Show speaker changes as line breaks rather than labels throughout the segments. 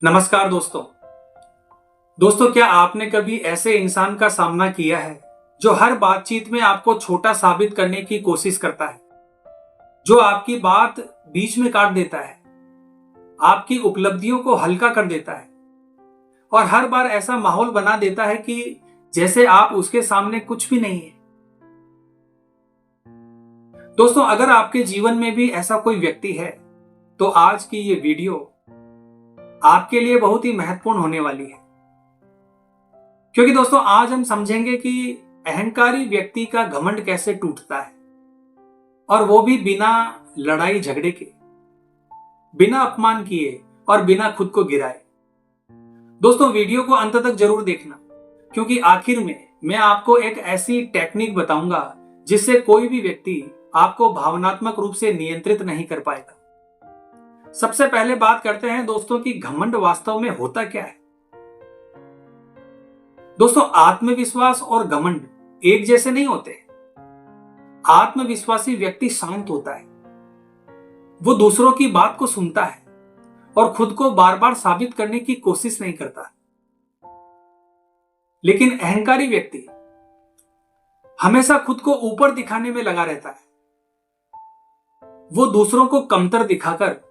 नमस्कार दोस्तों क्या आपने कभी ऐसे इंसान का सामना किया है जो हर बातचीत में आपको छोटा साबित करने की कोशिश करता है, जो आपकी बात बीच में काट देता है, आपकी उपलब्धियों को हल्का कर देता है और हर बार ऐसा माहौल बना देता है कि जैसे आप उसके सामने कुछ भी नहीं है। दोस्तों, अगर आपके जीवन में भी ऐसा कोई व्यक्ति है तो आज की ये वीडियो आपके लिए बहुत ही महत्वपूर्ण होने वाली है, क्योंकि दोस्तों आज हम समझेंगे कि अहंकारी व्यक्ति का घमंड कैसे टूटता है, और वो भी बिना लड़ाई झगड़े के, बिना अपमान किए और बिना खुद को गिराए। दोस्तों वीडियो को अंत तक जरूर देखना, क्योंकि आखिर में मैं आपको एक ऐसी टेक्निक बताऊंगा जिससे कोई भी व्यक्ति आपको भावनात्मक रूप से नियंत्रित नहीं कर पाएगा। सबसे पहले बात करते हैं दोस्तों कि घमंड वास्तव में होता क्या है। दोस्तों, आत्मविश्वास और घमंड एक जैसे नहीं होते। आत्मविश्वासी व्यक्ति शांत होता है, वो दूसरों की बात को सुनता है और खुद को बार बार साबित करने की कोशिश नहीं करता। लेकिन अहंकारी व्यक्ति हमेशा खुद को ऊपर दिखाने में लगा रहता है। वो दूसरों को कमतर दिखाकर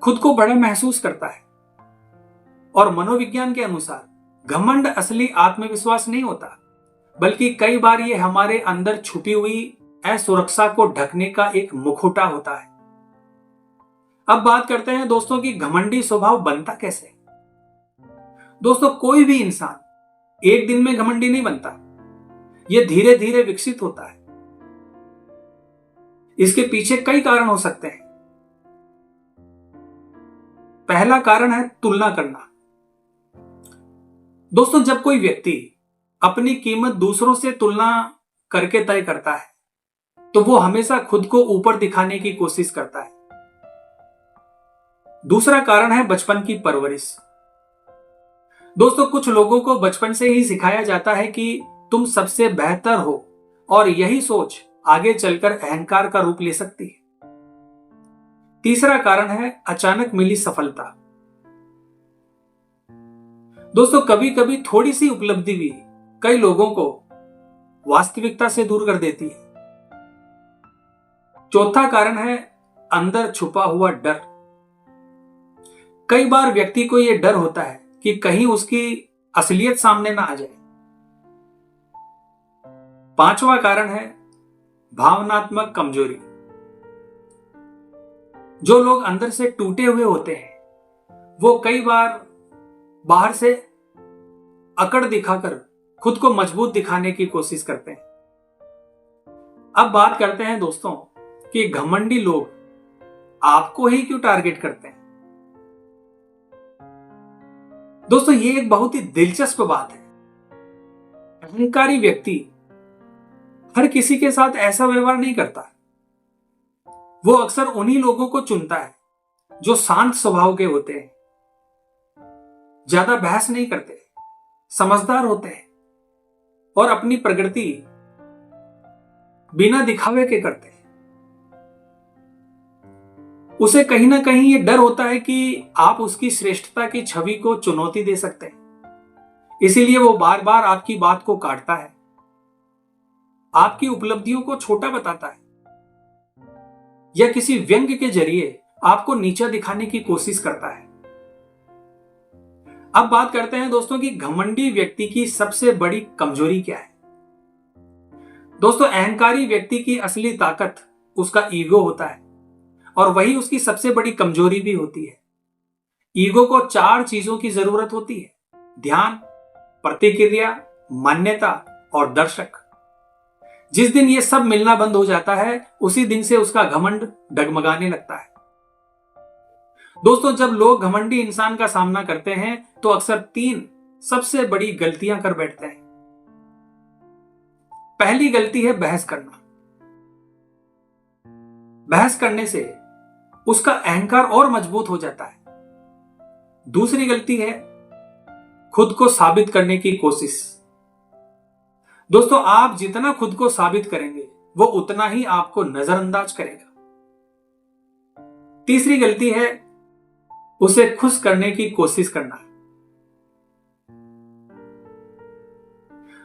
खुद को बड़ा महसूस करता है। और मनोविज्ञान के अनुसार घमंड असली आत्मविश्वास नहीं होता, बल्कि कई बार यह हमारे अंदर छुपी हुई असुरक्षा को ढकने का एक मुखौटा होता है। अब बात करते हैं दोस्तों कि घमंडी स्वभाव बनता कैसे। दोस्तों, कोई भी इंसान एक दिन में घमंडी नहीं बनता, यह धीरे धीरे विकसित होता है। इसके पीछे कई कारण हो सकते हैं। पहला कारण है तुलना करना। दोस्तों, जब कोई व्यक्ति अपनी कीमत दूसरों से तुलना करके तय करता है तो वो हमेशा खुद को ऊपर दिखाने की कोशिश करता है। दूसरा कारण है बचपन की परवरिश। दोस्तों, कुछ लोगों को बचपन से ही सिखाया जाता है कि तुम सबसे बेहतर हो, और यही सोच आगे चलकर अहंकार का रूप ले सकती है। तीसरा कारण है अचानक मिली सफलता। दोस्तों, कभी कभी थोड़ी सी उपलब्धि भी कई लोगों को वास्तविकता से दूर कर देती है। चौथा कारण है अंदर छुपा हुआ डर। कई बार व्यक्ति को यह डर होता है कि कहीं उसकी असलियत सामने ना आ जाए। पांचवा कारण है भावनात्मक कमजोरी। जो लोग अंदर से टूटे हुए होते हैं वो कई बार बाहर से अकड़ दिखाकर खुद को मजबूत दिखाने की कोशिश करते हैं। अब बात करते हैं दोस्तों कि घमंडी लोग आपको ही क्यों टारगेट करते हैं। दोस्तों, ये एक बहुत ही दिलचस्प बात है। अहंकारी व्यक्ति हर किसी के साथ ऐसा व्यवहार नहीं करता। वो अक्सर उन्हीं लोगों को चुनता है जो शांत स्वभाव के होते हैं, ज्यादा बहस नहीं करते, समझदार होते हैं और अपनी प्रगति बिना दिखावे के करते हैं। उसे कहीं ना कहीं ये डर होता है कि आप उसकी श्रेष्ठता की छवि को चुनौती दे सकते हैं, इसीलिए वो बार बार आपकी बात को काटता है, आपकी उपलब्धियों को छोटा बताता है या किसी व्यंग्य के जरिए आपको नीचा दिखाने की कोशिश करता है। अब बात करते हैं दोस्तों कि घमंडी व्यक्ति की सबसे बड़ी कमजोरी क्या है। दोस्तों, अहंकारी व्यक्ति की असली ताकत उसका ईगो होता है, और वही उसकी सबसे बड़ी कमजोरी भी होती है। ईगो को 4 चीजों की जरूरत होती है: ध्यान, प्रतिक्रिया, मान्यता और दर्शक। जिस दिन ये सब मिलना बंद हो जाता है उसी दिन से उसका घमंड डगमगाने लगता है। दोस्तों, जब लोग घमंडी इंसान का सामना करते हैं तो अक्सर 3 सबसे बड़ी गलतियां कर बैठते हैं। पहली गलती है बहस करना। बहस करने से उसका अहंकार और मजबूत हो जाता है। दूसरी गलती है खुद को साबित करने की कोशिश। दोस्तों, आप जितना खुद को साबित करेंगे वो उतना ही आपको नजरअंदाज करेगा। तीसरी गलती है उसे खुश करने की कोशिश करना है।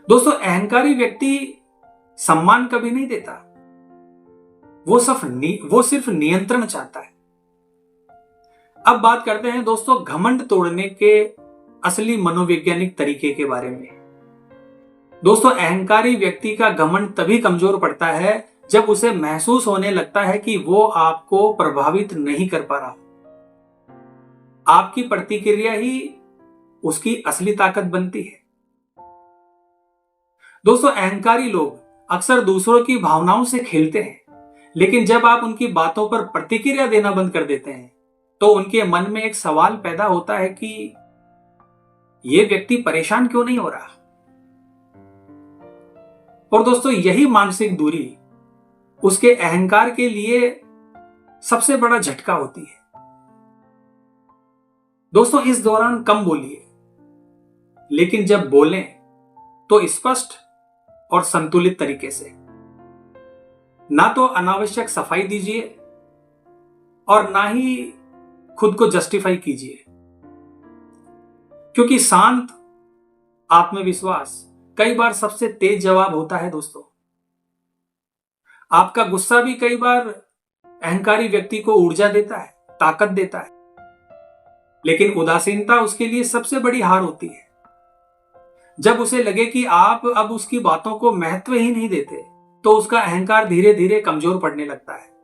दोस्तों, अहंकारी व्यक्ति सम्मान कभी नहीं देता, वो सिर्फ नियंत्रण चाहता है। अब बात करते हैं दोस्तों घमंड तोड़ने के असली मनोवैज्ञानिक तरीके के बारे में। दोस्तों, अहंकारी व्यक्ति का घमंड तभी कमजोर पड़ता है जब उसे महसूस होने लगता है कि वो आपको प्रभावित नहीं कर पा रहा। आपकी प्रतिक्रिया ही उसकी असली ताकत बनती है। दोस्तों, अहंकारी लोग अक्सर दूसरों की भावनाओं से खेलते हैं, लेकिन जब आप उनकी बातों पर प्रतिक्रिया देना बंद कर देते हैं तो उनके मन में एक सवाल पैदा होता है कि यह व्यक्ति परेशान क्यों नहीं हो रहा। और दोस्तों, यही मानसिक दूरी उसके अहंकार के लिए सबसे बड़ा झटका होती है। दोस्तों, इस दौरान कम बोलिए, लेकिन जब बोलें तो स्पष्ट और संतुलित तरीके से। ना तो अनावश्यक सफाई दीजिए और ना ही खुद को जस्टिफाई कीजिए, क्योंकि शांत आत्मविश्वास कई बार सबसे तेज जवाब होता है। दोस्तों, आपका गुस्सा भी कई बार अहंकारी व्यक्ति को ऊर्जा देता है, ताकत देता है, लेकिन उदासीनता उसके लिए सबसे बड़ी हार होती है। जब उसे लगे कि आप अब उसकी बातों को महत्व ही नहीं देते, तो उसका अहंकार धीरे धीरे कमजोर पड़ने लगता है।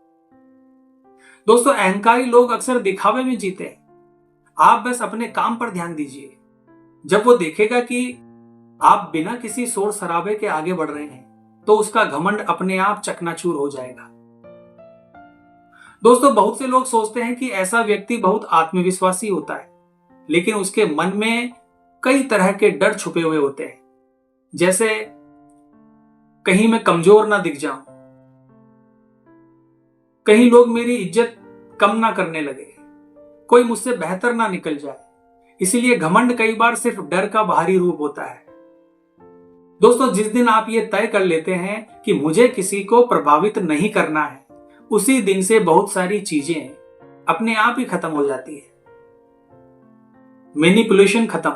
दोस्तों, अहंकारी लोग अक्सर दिखावे में जीते हैं। आप बस अपने काम पर ध्यान दीजिए। जब वो देखेगा कि आप बिना किसी शोर शराबे के आगे बढ़ रहे हैं, तो उसका घमंड अपने आप चकनाचूर हो जाएगा। दोस्तों, बहुत से लोग सोचते हैं कि ऐसा व्यक्ति बहुत आत्मविश्वासी होता है, लेकिन उसके मन में कई तरह के डर छुपे हुए होते हैं, जैसे कहीं मैं कमजोर ना दिख जाऊं, कहीं लोग मेरी इज्जत कम ना करने लगे, कोई मुझसे बेहतर ना निकल जाए। इसलिए घमंड कई बार सिर्फ डर का बाहरी रूप होता है। दोस्तों, जिस दिन आप ये तय कर लेते हैं कि मुझे किसी को प्रभावित नहीं करना है, उसी दिन से बहुत सारी चीजें अपने आप ही खत्म हो जाती है। मैनिपुलेशन खत्म,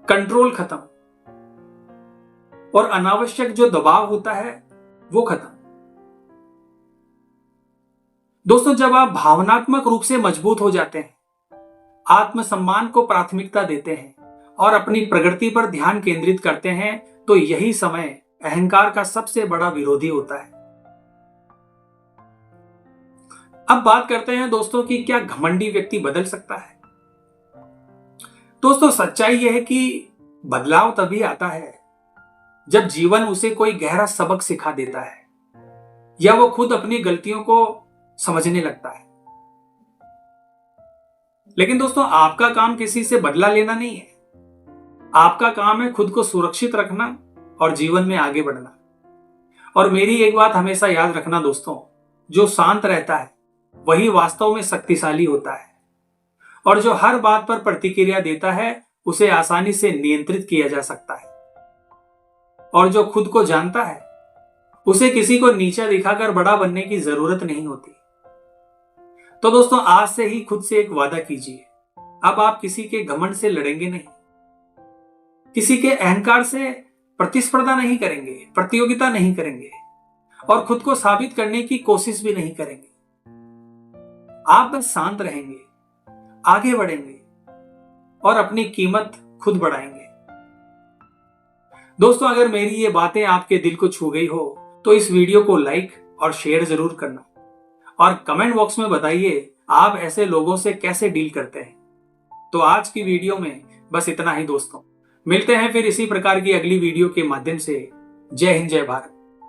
कंट्रोल खत्म, और अनावश्यक जो दबाव होता है वो खत्म। दोस्तों, जब आप भावनात्मक रूप से मजबूत हो जाते हैं, आत्मसम्मान को प्राथमिकता देते हैं और अपनी प्रगति पर ध्यान केंद्रित करते हैं, तो यही समय अहंकार का सबसे बड़ा विरोधी होता है। अब बात करते हैं दोस्तों कि क्या घमंडी व्यक्ति बदल सकता है। दोस्तों, सच्चाई यह है कि बदलाव तभी आता है जब जीवन उसे कोई गहरा सबक सिखा देता है या वो खुद अपनी गलतियों को समझने लगता है। लेकिन दोस्तों, आपका काम किसी से बदला लेना नहीं है। आपका काम है खुद को सुरक्षित रखना और जीवन में आगे बढ़ना। और मेरी एक बात हमेशा याद रखना दोस्तों, जो शांत रहता है वही वास्तव में शक्तिशाली होता है, और जो हर बात पर प्रतिक्रिया देता है उसे आसानी से नियंत्रित किया जा सकता है। और जो खुद को जानता है उसे किसी को नीचा दिखाकर बड़ा बनने की जरूरत नहीं होती। तो दोस्तों, आज से ही खुद से एक वादा कीजिए, अब आप किसी के घमंड से लड़ेंगे नहीं, किसी के अहंकार से प्रतिस्पर्धा नहीं करेंगे, प्रतियोगिता नहीं करेंगे, और खुद को साबित करने की कोशिश भी नहीं करेंगे। आप बस शांत रहेंगे, आगे बढ़ेंगे और अपनी कीमत खुद बढ़ाएंगे। दोस्तों, अगर मेरी ये बातें आपके दिल को छू गई हो तो इस वीडियो को लाइक और शेयर जरूर करना, और कमेंट बॉक्स में बताइए आप ऐसे लोगों से कैसे डील करते हैं। तो आज की वीडियो में बस इतना ही दोस्तों। मिलते हैं फिर इसी प्रकार की अगली वीडियो के माध्यम से। जय हिंद, जय भारत।